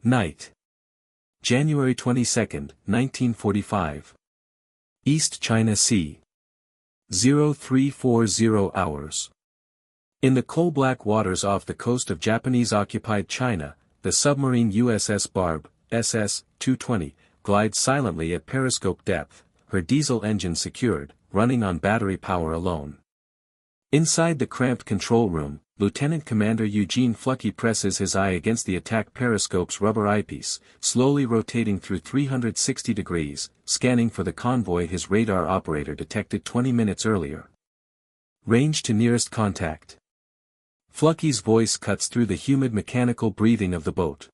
Night. January 22, 1945. East China Sea. 0340 hours. In the coal-black waters off the coast of Japanese-occupied China, the submarine USS Barb, SS-220, glides silently at periscope depth, her diesel engine secured, running on battery power alone. Inside the cramped control room, Lieutenant Commander Eugene Fluckey presses his eye against the attack periscope's rubber eyepiece, slowly rotating through 360 degrees, scanning for the convoy his radar operator detected 20 minutes earlier. Range to nearest contact. Fluckey's voice cuts through the humid mechanical breathing of the boat.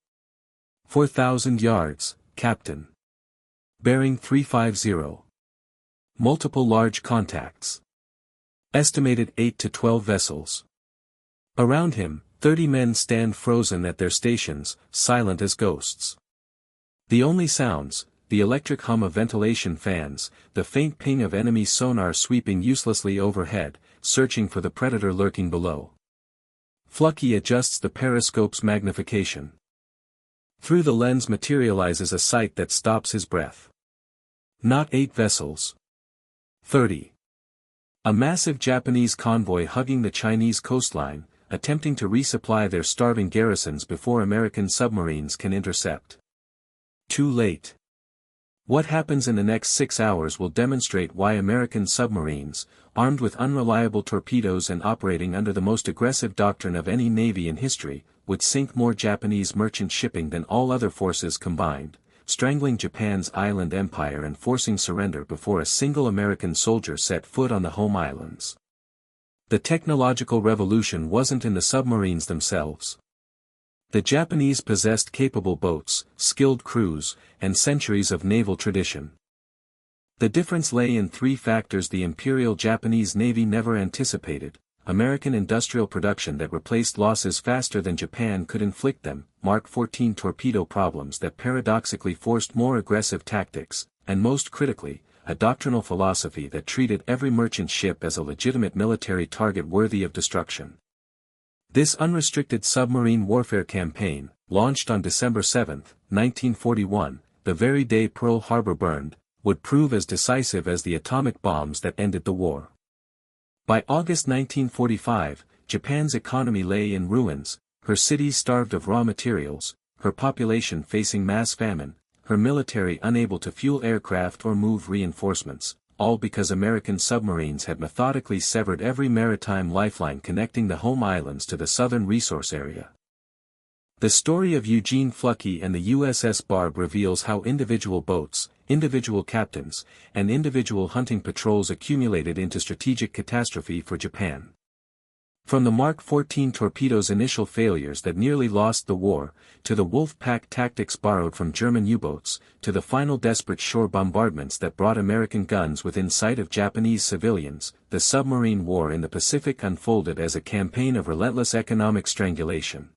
4,000 yards, Captain. Bearing 350. Multiple large contacts. Estimated 8 to 12 vessels. Around him, 30 men stand frozen at their stations, silent as ghosts. The only sounds, the electric hum of ventilation fans, the faint ping of enemy sonar sweeping uselessly overhead, searching for the predator lurking below. Fluckey adjusts the periscope's magnification. Through the lens materializes a sight that stops his breath. Not 8 vessels. 30. A massive Japanese convoy hugging the Chinese coastline, attempting to resupply their starving garrisons before American submarines can intercept. Too late. What happens in the next 6 hours will demonstrate why American submarines, armed with unreliable torpedoes and operating under the most aggressive doctrine of any navy in history, would sink more Japanese merchant shipping than all other forces combined, strangling Japan's island empire and forcing surrender before a single American soldier set foot on the home islands. The technological revolution wasn't in the submarines themselves. The Japanese possessed capable boats, skilled crews, and centuries of naval tradition. The difference lay in 3 factors the Imperial Japanese Navy never anticipated: American industrial production that replaced losses faster than Japan could inflict them, Mark 14 torpedo problems that paradoxically forced more aggressive tactics, and most critically, a doctrinal philosophy that treated every merchant ship as a legitimate military target worthy of destruction. This unrestricted submarine warfare campaign, launched on December 7, 1941, the very day Pearl Harbor burned, would prove as decisive as the atomic bombs that ended the war. By August 1945, Japan's economy lay in ruins, her cities starved of raw materials, her population facing mass famine, her military unable to fuel aircraft or move reinforcements, all because American submarines had methodically severed every maritime lifeline connecting the home islands to the southern resource area. The story of Eugene Fluckey and the USS Barb reveals how individual boats, individual captains, and individual hunting patrols accumulated into strategic catastrophe for Japan. From the Mark 14 torpedoes' initial failures that nearly lost the war, to the wolf pack tactics borrowed from German U-boats, to the final desperate shore bombardments that brought American guns within sight of Japanese civilians, the submarine war in the Pacific unfolded as a campaign of relentless economic strangulation.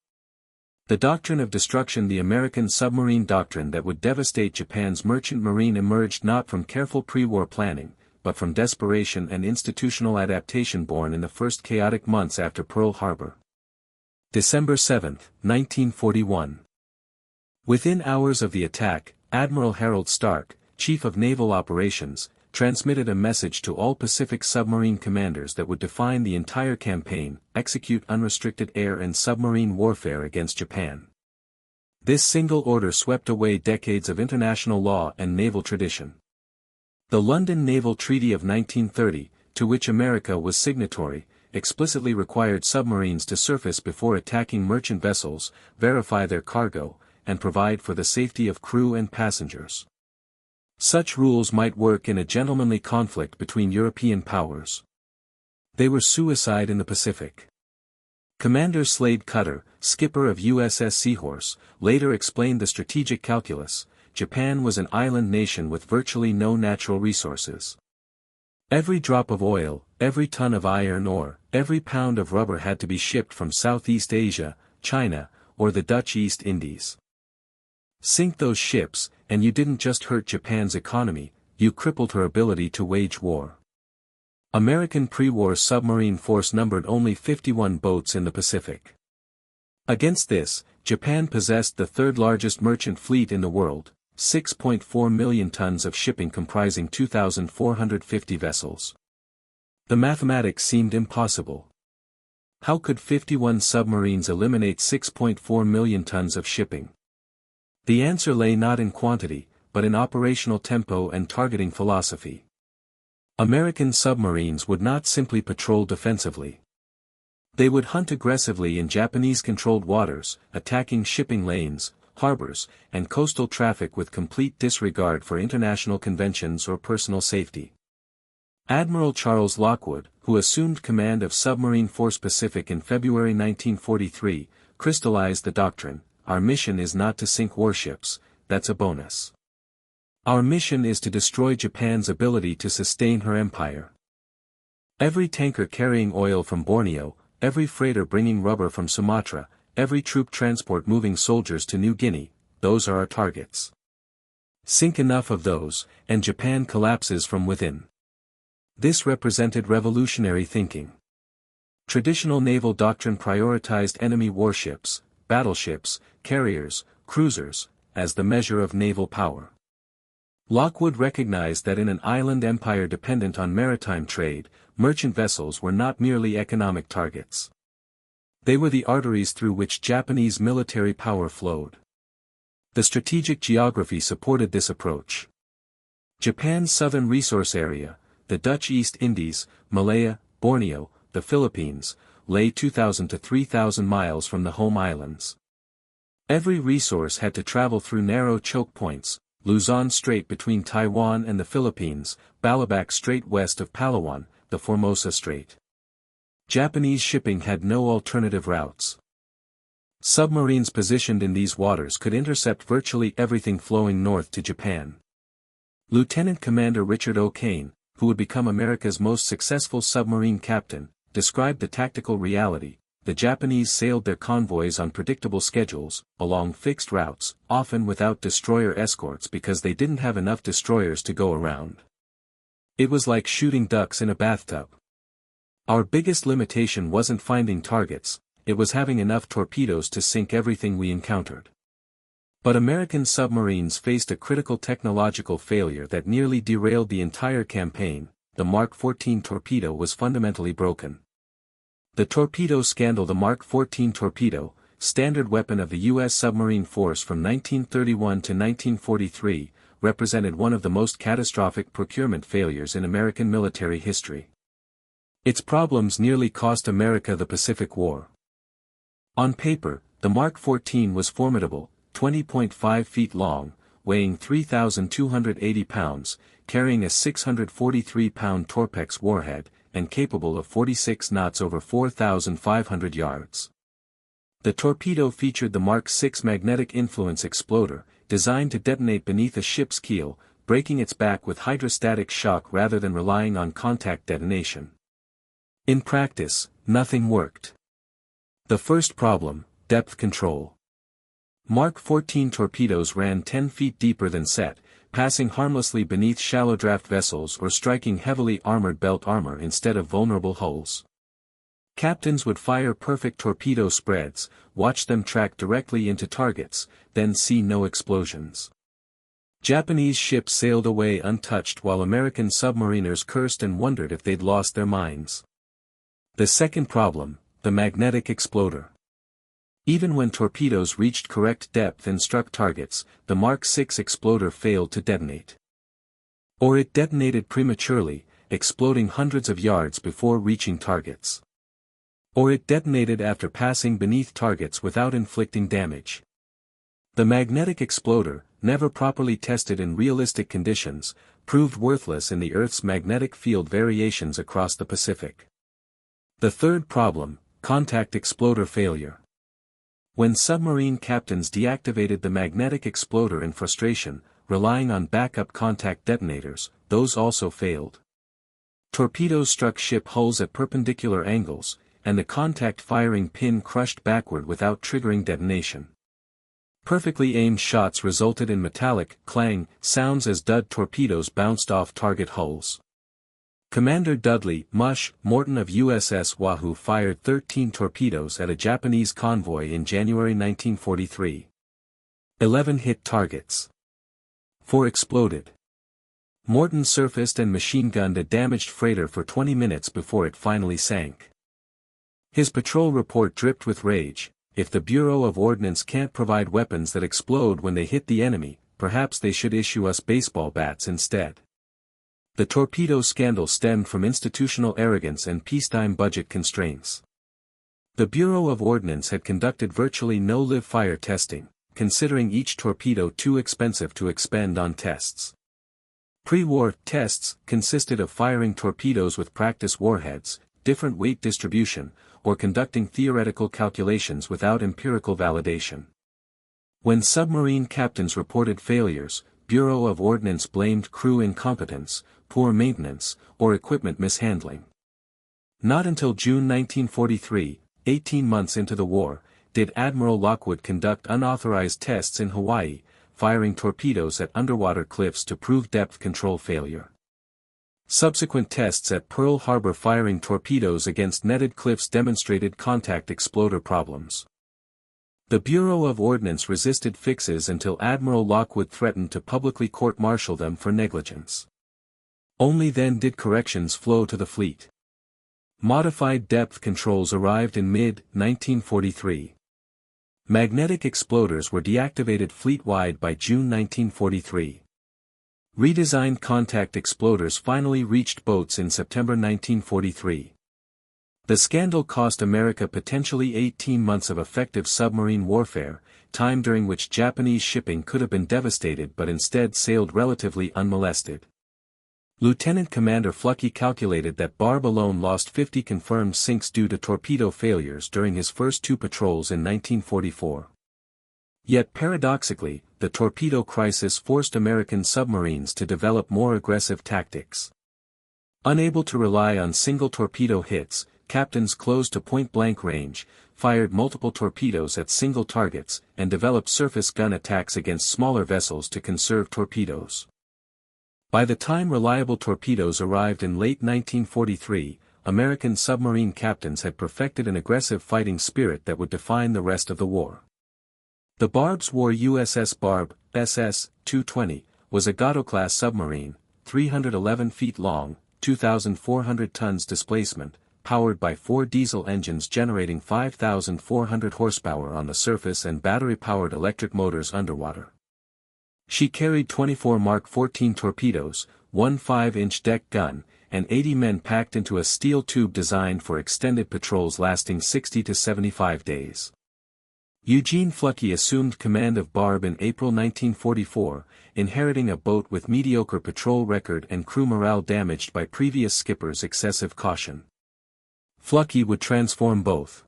The doctrine of destruction, the American submarine doctrine that would devastate Japan's merchant marine, emerged not from careful pre-war planning, but from desperation and institutional adaptation born in the first chaotic months after Pearl Harbor. December 7, 1941. Within hours of the attack, Admiral Harold Stark, Chief of Naval Operations, transmitted a message to all Pacific submarine commanders that would define the entire campaign: execute unrestricted air and submarine warfare against Japan. This single order swept away decades of international law and naval tradition. The London Naval Treaty of 1930, to which America was signatory, explicitly required submarines to surface before attacking merchant vessels, verify their cargo, and provide for the safety of crew and passengers. Such rules might work in a gentlemanly conflict between European powers. They were suicide in the Pacific. Commander Slade Cutter, skipper of USS Seahorse, later explained the strategic calculus: Japan was an island nation with virtually no natural resources. Every drop of oil, every ton of iron ore, every pound of rubber had to be shipped from Southeast Asia, China, or the Dutch East Indies. Sink those ships, and you didn't just hurt Japan's economy, you crippled her ability to wage war. American pre-war submarine force numbered only 51 boats in the Pacific. Against this, Japan possessed the third-largest merchant fleet in the world, 6.4 million tons of shipping comprising 2,450 vessels. The mathematics seemed impossible. How could 51 submarines eliminate 6.4 million tons of shipping? The answer lay not in quantity, but in operational tempo and targeting philosophy. American submarines would not simply patrol defensively. They would hunt aggressively in Japanese-controlled waters, attacking shipping lanes, harbors, and coastal traffic with complete disregard for international conventions or personal safety. Admiral Charles Lockwood, who assumed command of Submarine Force Pacific in February 1943, crystallized the doctrine: our mission is not to sink warships, that's a bonus. Our mission is to destroy Japan's ability to sustain her empire. Every tanker carrying oil from Borneo, every freighter bringing rubber from Sumatra, every troop transport moving soldiers to New Guinea, those are our targets. Sink enough of those, and Japan collapses from within. This represented revolutionary thinking. Traditional naval doctrine prioritized enemy warships, battleships, carriers, cruisers, as the measure of naval power. Lockwood recognized that in an island empire dependent on maritime trade, merchant vessels were not merely economic targets. They were the arteries through which Japanese military power flowed. The strategic geography supported this approach. Japan's southern resource area, the Dutch East Indies, Malaya, Borneo, the Philippines, lay 2,000 to 3,000 miles from the home islands. Every resource had to travel through narrow choke points: Luzon Strait between Taiwan and the Philippines, Balabac Strait west of Palawan, the Formosa Strait. Japanese shipping had no alternative routes. Submarines positioned in these waters could intercept virtually everything flowing north to Japan. Lieutenant Commander Richard O'Kane, who would become America's most successful submarine captain, described the tactical reality: the Japanese sailed their convoys on predictable schedules, along fixed routes, often without destroyer escorts because they didn't have enough destroyers to go around. It was like shooting ducks in a bathtub. Our biggest limitation wasn't finding targets, it was having enough torpedoes to sink everything we encountered. But American submarines faced a critical technological failure that nearly derailed the entire campaign: the Mark 14 torpedo was fundamentally broken. The torpedo scandal. The Mark 14 torpedo, standard weapon of the U.S. submarine force from 1931 to 1943, represented one of the most catastrophic procurement failures in American military history. Its problems nearly cost America the Pacific War. On paper, the Mark 14 was formidable: 20.5 feet long, weighing 3,280 pounds, carrying a 643-pound Torpex warhead, and capable of 46 knots over 4,500 yards. The torpedo featured the Mark 6 magnetic influence exploder, designed to detonate beneath a ship's keel, breaking its back with hydrostatic shock rather than relying on contact detonation. In practice, nothing worked. The first problem: depth control. Mark 14 torpedoes ran 10 feet deeper than set, passing harmlessly beneath shallow draft vessels or striking heavily armored belt armor instead of vulnerable hulls. Captains would fire perfect torpedo spreads, watch them track directly into targets, then see no explosions. Japanese ships sailed away untouched while American submariners cursed and wondered if they'd lost their minds. The second problem: the magnetic exploder. Even when torpedoes reached correct depth and struck targets, the Mark 6 exploder failed to detonate. Or it detonated prematurely, exploding hundreds of yards before reaching targets. Or it detonated after passing beneath targets without inflicting damage. The magnetic exploder, never properly tested in realistic conditions, proved worthless in the Earth's magnetic field variations across the Pacific. The third problem: contact exploder failure. When submarine captains deactivated the magnetic exploder in frustration, relying on backup contact detonators, those also failed. Torpedoes struck ship hulls at perpendicular angles, and the contact firing pin crushed backward without triggering detonation. Perfectly aimed shots resulted in metallic, clang sounds as dud torpedoes bounced off target hulls. Commander Dudley Mush Morton of USS Wahoo fired 13 torpedoes at a Japanese convoy in January 1943. 11 hit targets. 4 exploded. Morton surfaced and machine-gunned a damaged freighter for 20 minutes before it finally sank. His patrol report dripped with rage. If the Bureau of Ordnance can't provide weapons that explode when they hit the enemy, perhaps they should issue us baseball bats instead. The torpedo scandal stemmed from institutional arrogance and peacetime budget constraints. The Bureau of Ordnance had conducted virtually no live-fire testing, considering each torpedo too expensive to expend on tests. Pre-war tests consisted of firing torpedoes with practice warheads, different weight distribution, or conducting theoretical calculations without empirical validation. When submarine captains reported failures, Bureau of Ordnance blamed crew incompetence, poor maintenance, or equipment mishandling. Not until June 1943, 18 months into the war, did Admiral Lockwood conduct unauthorized tests in Hawaii, firing torpedoes at underwater cliffs to prove depth control failure. Subsequent tests at Pearl Harbor firing torpedoes against netted cliffs demonstrated contact exploder problems. The Bureau of Ordnance resisted fixes until Admiral Lockwood threatened to publicly court-martial them for negligence. Only then did corrections flow to the fleet. Modified depth controls arrived in mid-1943. Magnetic exploders were deactivated fleet-wide by June 1943. Redesigned contact exploders finally reached boats in September 1943. The scandal cost America potentially 18 months of effective submarine warfare, time during which Japanese shipping could have been devastated but instead sailed relatively unmolested. Lieutenant Commander Fluckey calculated that Barb alone lost 50 confirmed sinks due to torpedo failures during his first 2 patrols in 1944. Yet paradoxically, the torpedo crisis forced American submarines to develop more aggressive tactics. Unable to rely on single torpedo hits, captains closed to point-blank range, fired multiple torpedoes at single targets, and developed surface gun attacks against smaller vessels to conserve torpedoes. By the time reliable torpedoes arrived in late 1943, American submarine captains had perfected an aggressive fighting spirit that would define the rest of the war. The Barb's war USS Barb, SS-220, was a Gatto-class submarine, 311 feet long, 2,400 tons displacement, powered by 4 diesel engines generating 5,400 horsepower on the surface and battery-powered electric motors underwater. She carried 24 Mark 14 torpedoes, 1 5-inch deck gun, and 80 men packed into a steel tube designed for extended patrols lasting 60 to 75 days. Eugene Fluckey assumed command of Barb in April 1944, inheriting a boat with mediocre patrol record and crew morale damaged by previous skippers' excessive caution. Fluckey would transform both.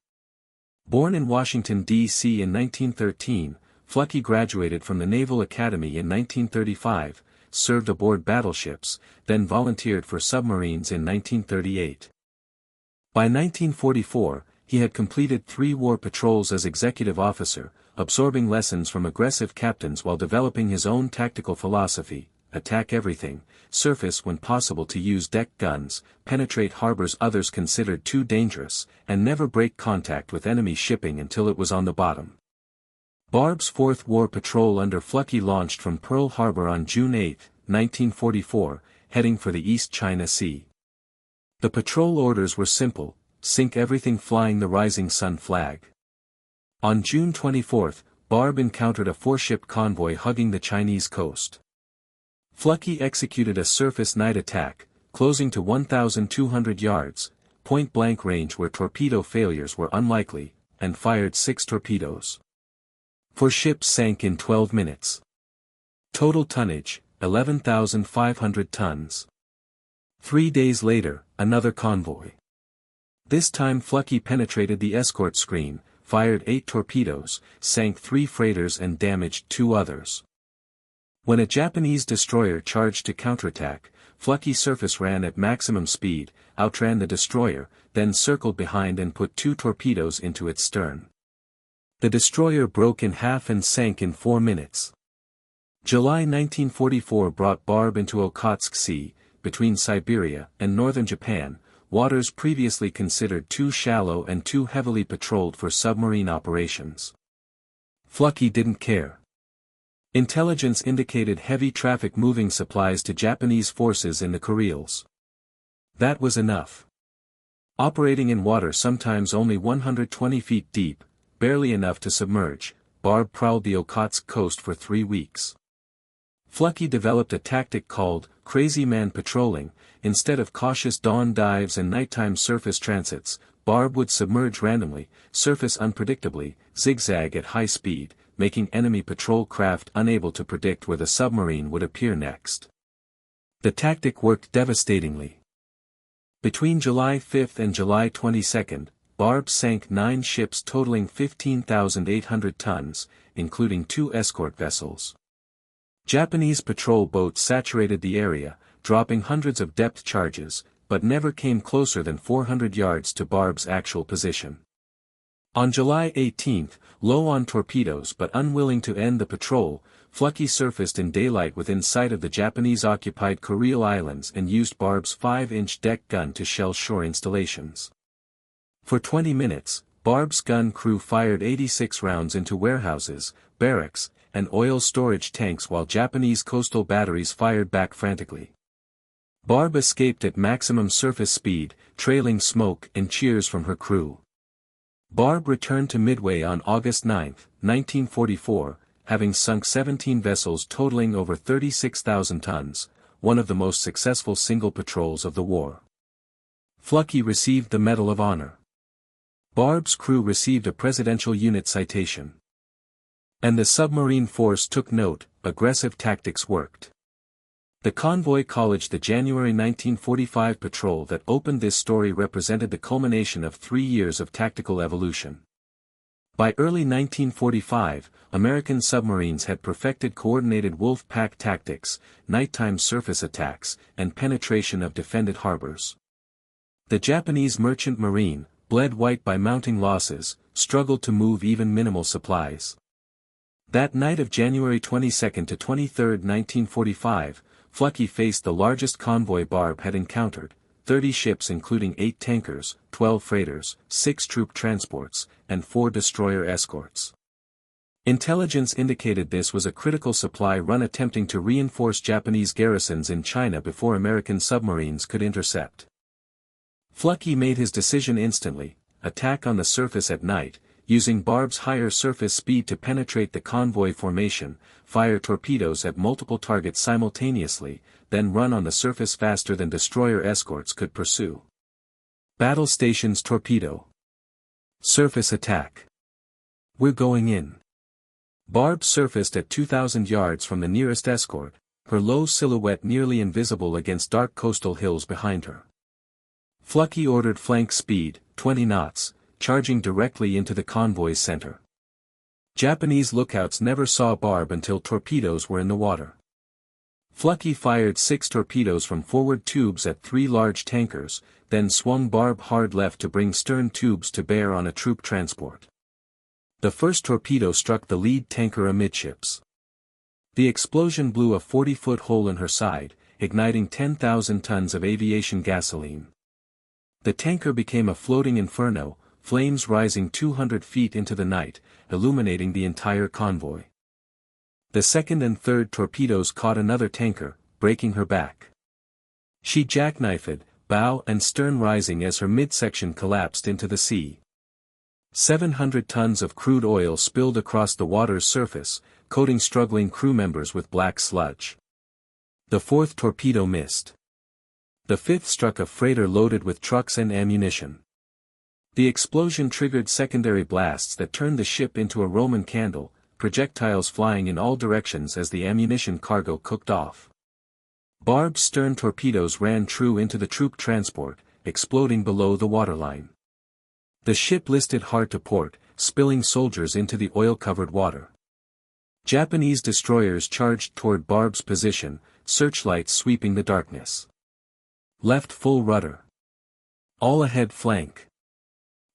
Born in Washington, D.C. in 1913, Fluckey graduated from the Naval Academy in 1935, served aboard battleships, then volunteered for submarines in 1938. By 1944, he had completed 3 war patrols as executive officer, absorbing lessons from aggressive captains while developing his own tactical philosophy: attack everything, surface when possible to use deck guns, penetrate harbors others considered too dangerous, and never break contact with enemy shipping until it was on the bottom. Barb's 4th war patrol under Fluckey launched from Pearl Harbor on June 8, 1944, heading for the East China Sea. The patrol orders were simple: sink everything flying the rising sun flag. On June 24, Barb encountered a 4-ship convoy hugging the Chinese coast. Fluckey executed a surface night attack, closing to 1,200 yards, point-blank range where torpedo failures were unlikely, and fired 6 torpedoes. 4 ships sank in 12 minutes. Total tonnage, 11,500 tons. 3 days later, another convoy. This time Fluckey penetrated the escort screen, fired 8 torpedoes, sank 3 freighters and damaged 2 others. When a Japanese destroyer charged to counterattack, Fluckey surface ran at maximum speed, outran the destroyer, then circled behind and put 2 torpedoes into its stern. The destroyer broke in half and sank in 4 minutes. July 1944 brought Barb into Okhotsk Sea, between Siberia and northern Japan, waters previously considered too shallow and too heavily patrolled for submarine operations. Fluckey didn't care. Intelligence indicated heavy traffic moving supplies to Japanese forces in the Kuriles. That was enough. Operating in water sometimes only 120 feet deep, barely enough to submerge, Barb prowled the Okhotsk coast for 3 weeks. Fluckey developed a tactic called crazy man patrolling. Instead of cautious dawn dives and nighttime surface transits, Barb would submerge randomly, surface unpredictably, zigzag at high speed, making enemy patrol craft unable to predict where the submarine would appear next. The tactic worked devastatingly. Between July 5 and July 22, Barb sank 9 ships totaling 15,800 tons, including 2 escort vessels. Japanese patrol boats saturated the area, dropping hundreds of depth charges, but never came closer than 400 yards to Barb's actual position. On July 18, low on torpedoes but unwilling to end the patrol, Fluckey surfaced in daylight within sight of the Japanese-occupied Kuril Islands and used Barb's 5-inch deck gun to shell shore installations. For 20 minutes, Barb's gun crew fired 86 rounds into warehouses, barracks, and oil storage tanks while Japanese coastal batteries fired back frantically. Barb escaped at maximum surface speed, trailing smoke and cheers from her crew. Barb returned to Midway on August 9, 1944, having sunk 17 vessels totaling over 36,000 tons, one of the most successful single patrols of the war. Fluckey received the Medal of Honor. Barb's crew received a Presidential Unit Citation. And the submarine force took note, aggressive tactics worked. The Convoy College. The January 1945 patrol that opened this story represented the culmination of 3 years of tactical evolution. By early 1945, American submarines had perfected coordinated wolf pack tactics, nighttime surface attacks, and penetration of defended harbors. The Japanese merchant marine, bled white by mounting losses, struggled to move even minimal supplies. That night of January 22 to 23, 1945, Fluckey faced the largest convoy Barb had encountered, 30 ships including 8 tankers, 12 freighters, 6 troop transports, and 4 destroyer escorts. Intelligence indicated this was a critical supply run attempting to reinforce Japanese garrisons in China before American submarines could intercept. Fluckey made his decision instantly: attack on the surface at night, using Barb's higher surface speed to penetrate the convoy formation, fire torpedoes at multiple targets simultaneously, then run on the surface faster than destroyer escorts could pursue. Battle Stations Torpedo. Surface Attack. We're going in. Barb surfaced at 2,000 yards from the nearest escort, her low silhouette nearly invisible against dark coastal hills behind her. Fluckey ordered flank speed, 20 knots, charging directly into the convoy's center. Japanese lookouts never saw Barb until torpedoes were in the water. Fluckey fired 6 torpedoes from forward tubes at 3 large tankers, then swung Barb hard left to bring stern tubes to bear on a troop transport. The first torpedo struck the lead tanker amidships. The explosion blew a 40-foot hole in her side, igniting 10,000 tons of aviation gasoline. The tanker became a floating inferno, flames rising 200 feet into the night, illuminating the entire convoy. The second and third torpedoes caught another tanker, breaking her back. She jackknifed, bow and stern rising as her midsection collapsed into the sea. 700 tons of crude oil spilled across the water's surface, coating struggling crew members with black sludge. The fourth torpedo missed. The fifth struck a freighter loaded with trucks and ammunition. The explosion triggered secondary blasts that turned the ship into a Roman candle, projectiles flying in all directions as the ammunition cargo cooked off. Barb's stern torpedoes ran true into the troop transport, exploding below the waterline. The ship listed hard to port, spilling soldiers into the oil-covered water. Japanese destroyers charged toward Barb's position, searchlights sweeping the darkness. Left full rudder. All ahead flank.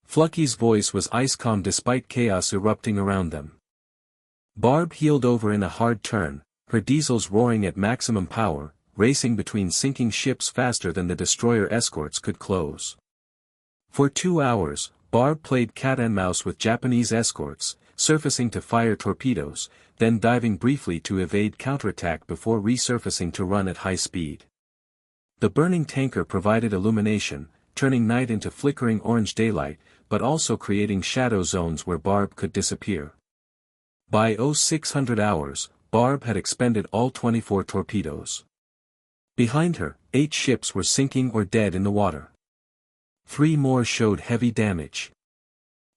Fluckey's voice was ice-calm despite chaos erupting around them. Barb heeled over in a hard turn, her diesels roaring at maximum power, racing between sinking ships faster than the destroyer escorts could close. For 2 hours, Barb played cat and mouse with Japanese escorts, surfacing to fire torpedoes, then diving briefly to evade counterattack before resurfacing to run at high speed. The burning tanker provided illumination, turning night into flickering orange daylight, but also creating shadow zones where Barb could disappear. By 0600 hours, Barb had expended all 24 torpedoes. Behind her, 8 ships were sinking or dead in the water. 3 more showed heavy damage.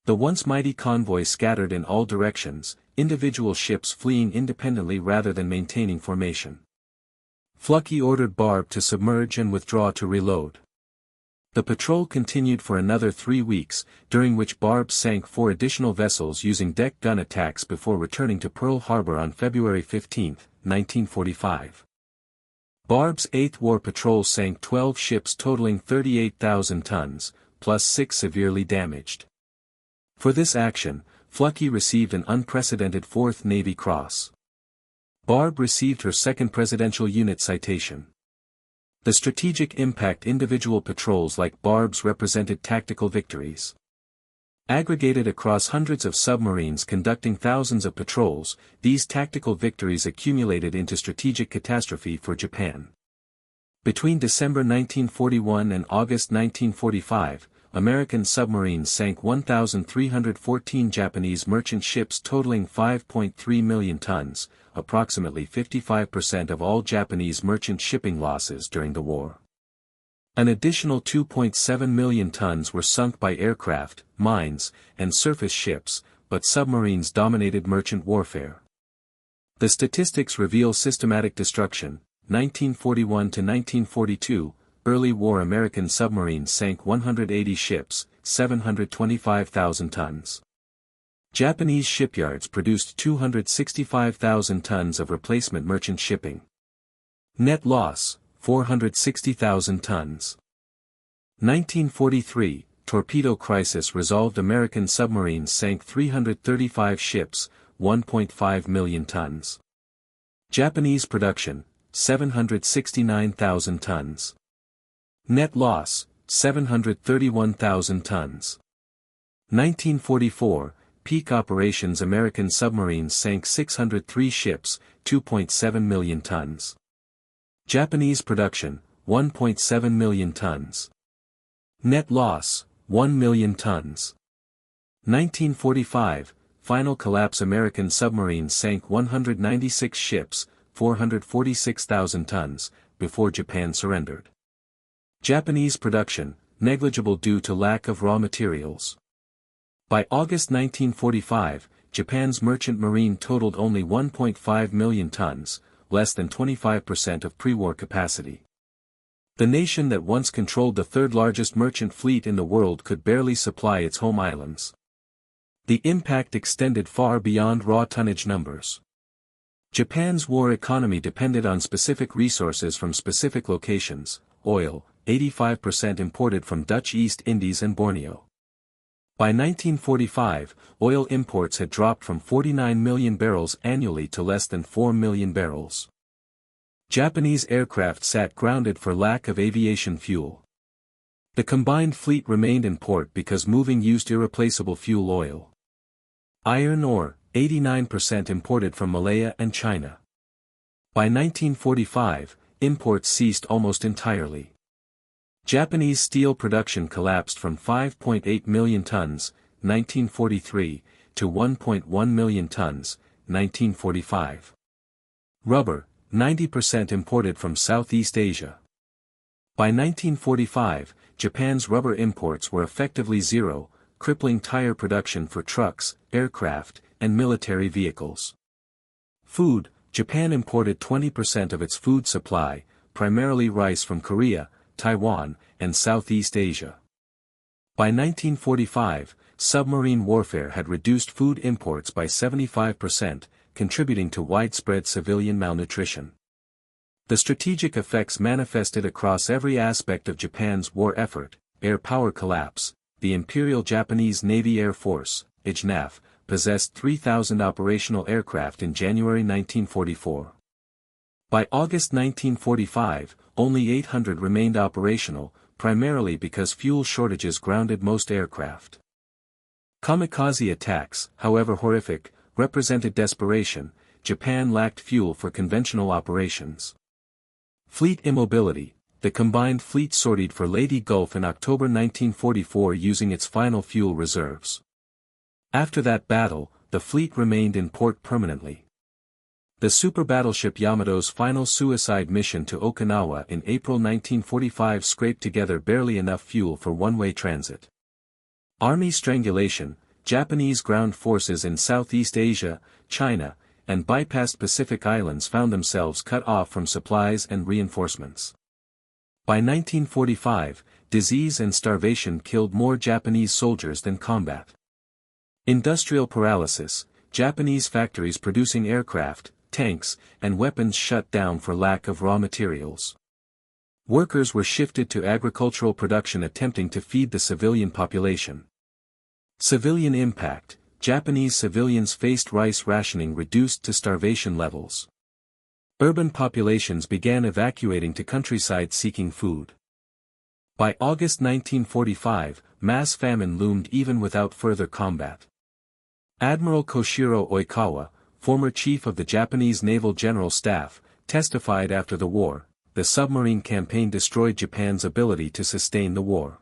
The once mighty convoy scattered in all directions, individual ships fleeing independently rather than maintaining formation. Fluckey ordered Barb to submerge and withdraw to reload. The patrol continued for another 3 weeks, during which Barb sank 4 additional vessels using deck gun attacks before returning to Pearl Harbor on February 15, 1945. Barb's 8th War Patrol sank 12 ships totaling 38,000 tons, plus 6 severely damaged. For this action, Fluckey received an unprecedented 4th Navy Cross. Barb received her 2nd Presidential Unit Citation. The strategic impact individual patrols like Barb's represented tactical victories. Aggregated across hundreds of submarines conducting thousands of patrols, these tactical victories accumulated into strategic catastrophe for Japan. Between December 1941 and August 1945, American submarines sank 1,314 Japanese merchant ships totaling 5.3 million tons, approximately 55% of all Japanese merchant shipping losses during the war. An additional 2.7 million tons were sunk by aircraft, mines, and surface ships, but submarines dominated merchant warfare. The statistics reveal systematic destruction. 1941 to 1942, early war American submarines sank 180 ships, 725,000 tons. Japanese shipyards produced 265,000 tons of replacement merchant shipping. Net loss, 460,000 tons. 1943, torpedo crisis resolved American submarines sank 335 ships, 1.5 million tons. Japanese production, 769,000 tons. Net loss, 731,000 tons. 1944, peak operations American submarines sank 603 ships, 2.7 million tons. Japanese production, 1.7 million tons. Net loss, 1 million tons. 1945, final collapse American submarines sank 196 ships, 446,000 tons, before Japan surrendered. Japanese production, negligible due to lack of raw materials. By August 1945, Japan's merchant marine totaled only 1.5 million tons, less than 25% of pre-war capacity. The nation that once controlled the third-largest merchant fleet in the world could barely supply its home islands. The impact extended far beyond raw tonnage numbers. Japan's war economy depended on specific resources from specific locations: oil, 85% imported from Dutch East Indies and Borneo. By 1945, oil imports had dropped from 49 million barrels annually to less than 4 million barrels. Japanese aircraft sat grounded for lack of aviation fuel. The combined fleet remained in port because moving used irreplaceable fuel oil. Iron ore, 89% imported from Malaya and China. By 1945, imports ceased almost entirely. Japanese steel production collapsed from 5.8 million tons, 1943, to 1.1 million tons, 1945. Rubber, 90% imported from Southeast Asia. By 1945, Japan's rubber imports were effectively zero, crippling tire production for trucks, aircraft, and military vehicles. Food, Japan imported 20% of its food supply, primarily rice from Korea, Taiwan, and Southeast Asia. By 1945, submarine warfare had reduced food imports by 75%, contributing to widespread civilian malnutrition. The strategic effects manifested across every aspect of Japan's war effort: air power collapse. The Imperial Japanese Navy Air Force, IJNAF, possessed 3,000 operational aircraft in January 1944. By August 1945, only 800 remained operational, primarily because fuel shortages grounded most aircraft. Kamikaze attacks, however horrific, represented desperation. Japan lacked fuel for conventional operations. Fleet immobility. The combined fleet sortied for Leyte Gulf in October 1944 using its final fuel reserves. After that battle, the fleet remained in port permanently. The super battleship Yamato's final suicide mission to Okinawa in April 1945 scraped together barely enough fuel for one-way transit. Army strangulation. Japanese ground forces in Southeast Asia, China, and bypassed Pacific Islands found themselves cut off from supplies and reinforcements. By 1945, disease and starvation killed more Japanese soldiers than combat. Industrial paralysis. Japanese factories producing aircraft, tanks, and weapons shut down for lack of raw materials. Workers were shifted to agricultural production attempting to feed the civilian population. Civilian impact. Japanese civilians faced rice rationing reduced to starvation levels. Urban populations began evacuating to countryside seeking food. By August 1945, mass famine loomed even without further combat. Admiral Koshiro Oikawa, former chief of the Japanese Naval General Staff, testified after the war, the submarine campaign destroyed Japan's ability to sustain the war.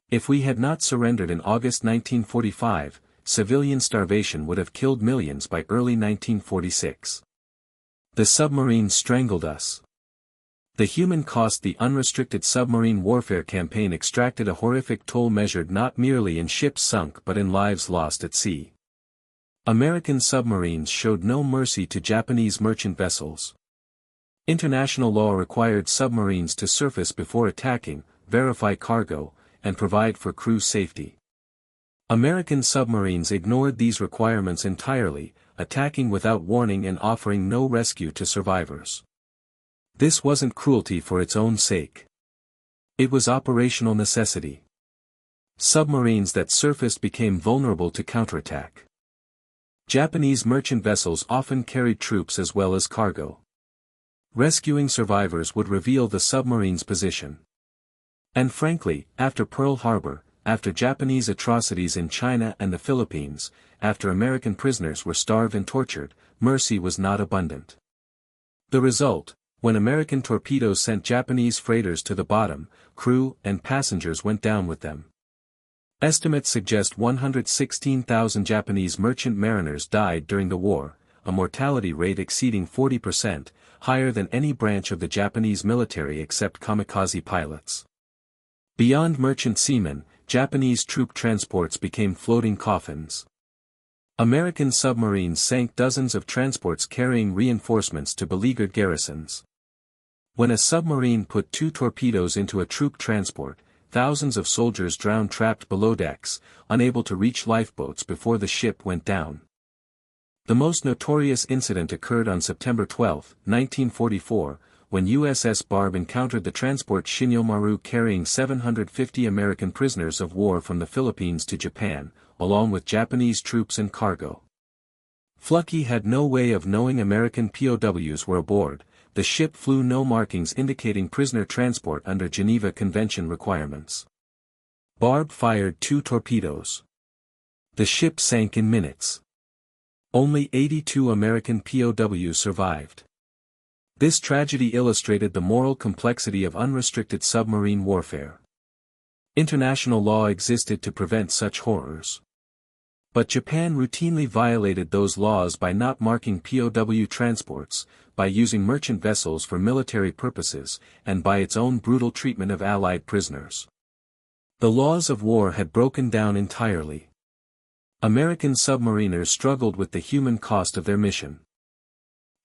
If we had not surrendered in August 1945, civilian starvation would have killed millions by early 1946. The submarine strangled us. The human cost. The unrestricted submarine warfare campaign extracted a horrific toll measured not merely in ships sunk but in lives lost at sea. American submarines showed no mercy to Japanese merchant vessels. International law required submarines to surface before attacking, verify cargo, and provide for crew safety. American submarines ignored these requirements entirely, attacking without warning and offering no rescue to survivors. This wasn't cruelty for its own sake. It was operational necessity. Submarines that surfaced became vulnerable to counterattack. Japanese merchant vessels often carried troops as well as cargo. Rescuing survivors would reveal the submarine's position. And frankly, after Pearl Harbor, after Japanese atrocities in China and the Philippines, after American prisoners were starved and tortured, mercy was not abundant. The result, when American torpedoes sent Japanese freighters to the bottom, crew and passengers went down with them. Estimates suggest 116,000 Japanese merchant mariners died during the war, a mortality rate exceeding 40%, higher than any branch of the Japanese military except kamikaze pilots. Beyond merchant seamen, Japanese troop transports became floating coffins. American submarines sank dozens of transports carrying reinforcements to beleaguered garrisons. When a submarine put 2 torpedoes into a troop transport, thousands of soldiers drowned trapped below decks, unable to reach lifeboats before the ship went down. The most notorious incident occurred on September 12, 1944, when USS Barb encountered the transport Shinyomaru carrying 750 American prisoners of war from the Philippines to Japan, along with Japanese troops and cargo. Fluckey had no way of knowing American POWs were aboard. The ship flew no markings indicating prisoner transport under Geneva Convention requirements. Barb fired 2 torpedoes. The ship sank in minutes. Only 82 American POWs survived. This tragedy illustrated the moral complexity of unrestricted submarine warfare. International law existed to prevent such horrors. But Japan routinely violated those laws by not marking POW transports, by using merchant vessels for military purposes, and by its own brutal treatment of Allied prisoners. The laws of war had broken down entirely. American submariners struggled with the human cost of their mission.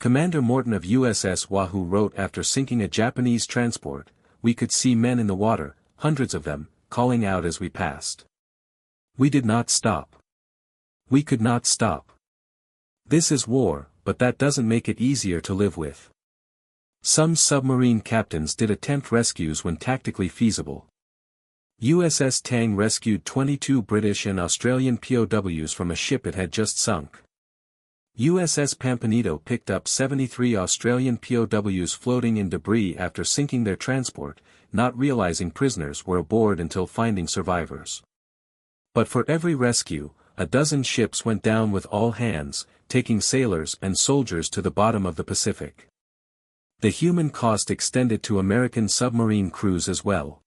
Commander Morton of USS Wahoo wrote after sinking a Japanese transport, "We could see men in the water, hundreds of them, calling out as we passed. We did not stop. We could not stop. This is war, but that doesn't make it easier to live with." Some submarine captains did attempt rescues when tactically feasible. USS Tang rescued 22 British and Australian POWs from a ship it had just sunk. USS Pampanito picked up 73 Australian POWs floating in debris after sinking their transport, not realizing prisoners were aboard until finding survivors. But for every rescue, a dozen ships went down with all hands, taking sailors and soldiers to the bottom of the Pacific. The human cost extended to American submarine crews as well.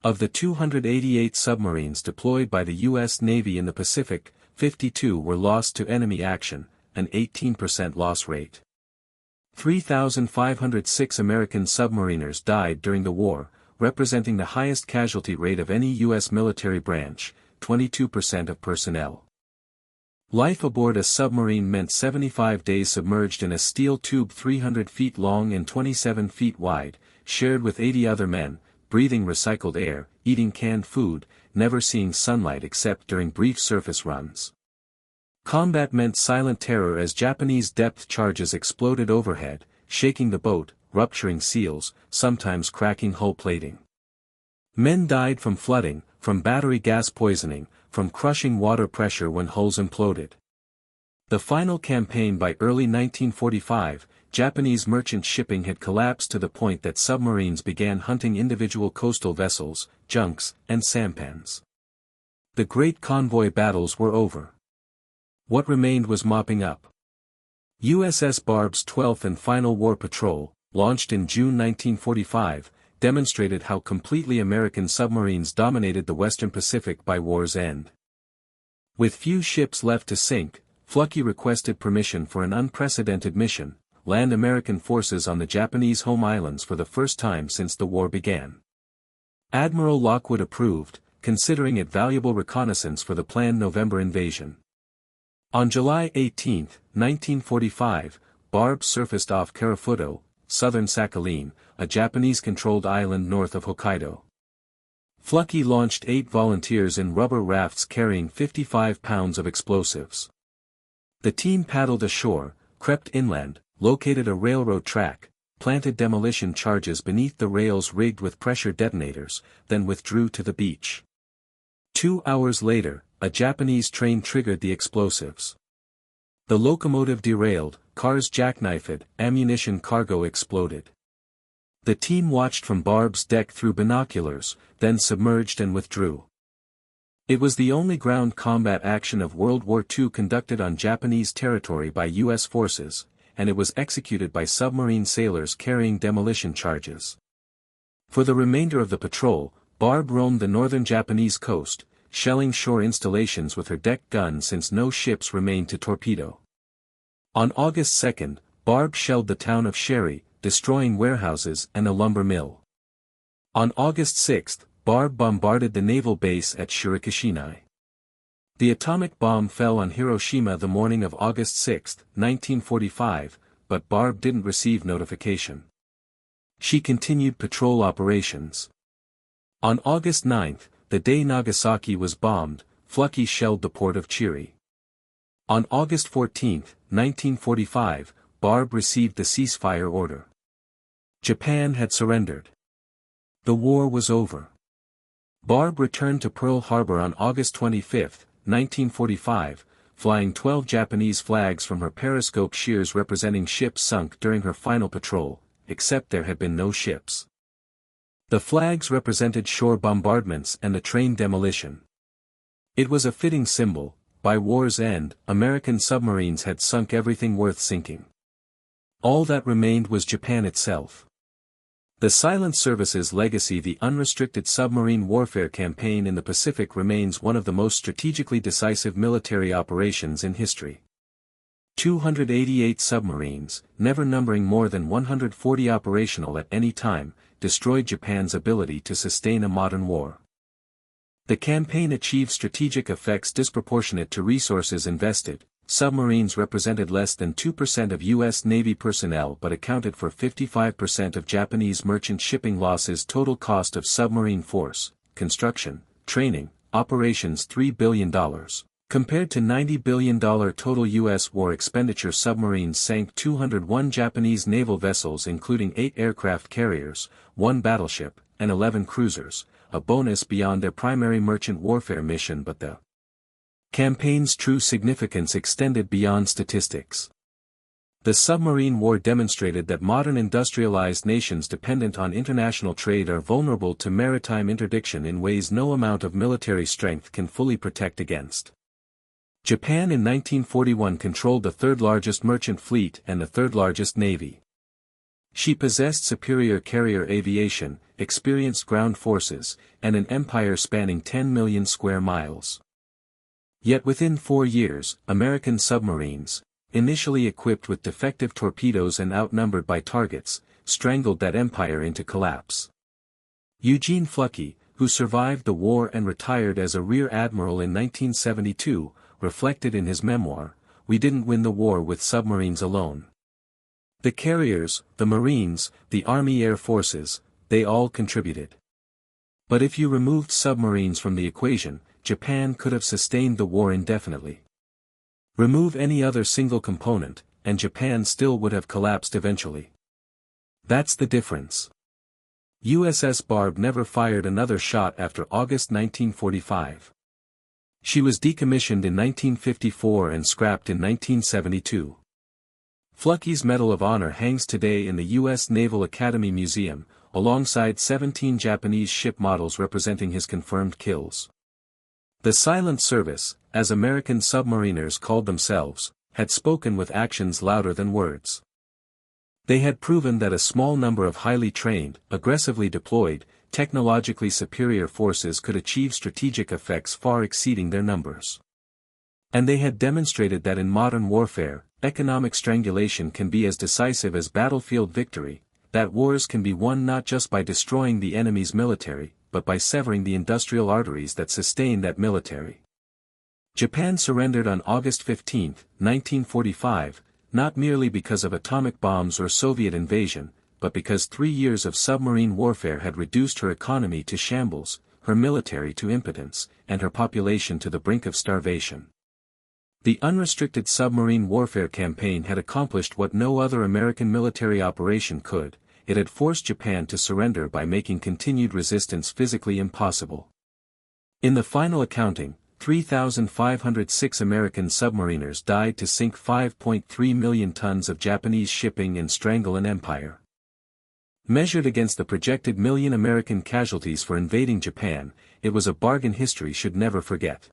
Of the 288 submarines deployed by the U.S. Navy in the Pacific, 52 were lost to enemy action, an 18% loss rate. 3,506 American submariners died during the war, representing the highest casualty rate of any U.S. military branch, 22% of personnel. Life aboard a submarine meant 75 days submerged in a steel tube 300 feet long and 27 feet wide, shared with 80 other men, breathing recycled air, eating canned food, never seeing sunlight except during brief surface runs. Combat meant silent terror as Japanese depth charges exploded overhead, shaking the boat, rupturing seals, sometimes cracking hull plating. Men died from flooding, from battery gas poisoning, from crushing water pressure when hulls imploded. The final campaign by early 1945, Japanese merchant shipping had collapsed to the point that submarines began hunting individual coastal vessels, junks, and sampans. The great convoy battles were over. What remained was mopping up. USS Barb's 12th and final war patrol, launched in June 1945, demonstrated how completely American submarines dominated the Western Pacific by war's end. With few ships left to sink, Fluckey requested permission for an unprecedented mission, land American forces on the Japanese home islands for the first time since the war began. Admiral Lockwood approved, considering it valuable reconnaissance for the planned November invasion. On July 18, 1945, Barb surfaced off Karafuto, southern Sakhalin, a Japanese-controlled island north of Hokkaido. Fluckey launched 8 volunteers in rubber rafts carrying 55 pounds of explosives. The team paddled ashore, crept inland, located a railroad track, planted demolition charges beneath the rails rigged with pressure detonators, then withdrew to the beach. 2 hours later, a Japanese train triggered the explosives. The locomotive derailed, cars jackknifed, ammunition cargo exploded. The team watched from Barb's deck through binoculars, then submerged and withdrew. It was the only ground combat action of World War II conducted on Japanese territory by U.S. forces, and it was executed by submarine sailors carrying demolition charges. For the remainder of the patrol, Barb roamed the northern Japanese coast, shelling shore installations with her deck gun since no ships remained to torpedo. On August 2, Barb shelled the town of Sherry, destroying warehouses and a lumber mill. On August 6, Barb bombarded the naval base at Shirokishinai. The atomic bomb fell on Hiroshima the morning of August 6, 1945, but Barb didn't receive notification. She continued patrol operations. On August 9, the day Nagasaki was bombed, Fluckey shelled the port of Chiri. On August 14, 1945, Barb received the ceasefire order. Japan had surrendered. The war was over. Barb returned to Pearl Harbor on August 25, 1945, flying 12 Japanese flags from her periscope shears representing ships sunk during her final patrol, except there had been no ships. The flags represented shore bombardments and the train demolition. It was a fitting symbol. By war's end, American submarines had sunk everything worth sinking. All that remained was Japan itself. The Silent Service's legacy, the unrestricted submarine warfare campaign in the Pacific, remains one of the most strategically decisive military operations in history. 288 submarines, never numbering more than 140 operational at any time, destroyed Japan's ability to sustain a modern war. The campaign achieved strategic effects disproportionate to resources invested. Submarines represented less than 2% of U.S. Navy personnel but accounted for 55% of Japanese merchant shipping losses. Total cost of submarine force, construction, training, operations $3 billion. Compared to $90 billion total U.S. war expenditure, submarines sank 201 Japanese naval vessels including 8 aircraft carriers, 1 battleship, and 11 cruisers, a bonus beyond their primary merchant warfare mission. But the Campaign's true significance extended beyond statistics. The submarine war demonstrated that modern industrialized nations dependent on international trade are vulnerable to maritime interdiction in ways no amount of military strength can fully protect against. Japan in 1941 controlled the third-largest merchant fleet and the third-largest navy. She possessed superior carrier aviation, experienced ground forces, and an empire spanning 10 million square miles. Yet within 4 years, American submarines, initially equipped with defective torpedoes and outnumbered by targets, strangled that empire into collapse. Eugene Fluckey, who survived the war and retired as a rear admiral in 1972, reflected in his memoir, "We didn't win the war with submarines alone. The carriers, the Marines, the Army Air Forces, they all contributed. But if you removed submarines from the equation, Japan could have sustained the war indefinitely. Remove any other single component, and Japan still would have collapsed eventually. That's the difference." USS Barb never fired another shot after August 1945. She was decommissioned in 1954 and scrapped in 1972. Fluckey's Medal of Honor hangs today in the U.S. Naval Academy Museum, alongside 17 Japanese ship models representing his confirmed kills. The Silent Service, as American submariners called themselves, had spoken with actions louder than words. They had proven that a small number of highly trained, aggressively deployed, technologically superior forces could achieve strategic effects far exceeding their numbers. And they had demonstrated that in modern warfare, economic strangulation can be as decisive as battlefield victory, that wars can be won not just by destroying the enemy's military, but by severing the industrial arteries that sustain that military. Japan surrendered on August 15, 1945, not merely because of atomic bombs or Soviet invasion, but because 3 years of submarine warfare had reduced her economy to shambles, her military to impotence, and her population to the brink of starvation. The unrestricted submarine warfare campaign had accomplished what no other American military operation could. It had forced Japan to surrender by making continued resistance physically impossible. In the final accounting, 3,506 American submariners died to sink 5.3 million tons of Japanese shipping and strangle an empire. Measured against the projected million American casualties for invading Japan, it was a bargain history should never forget.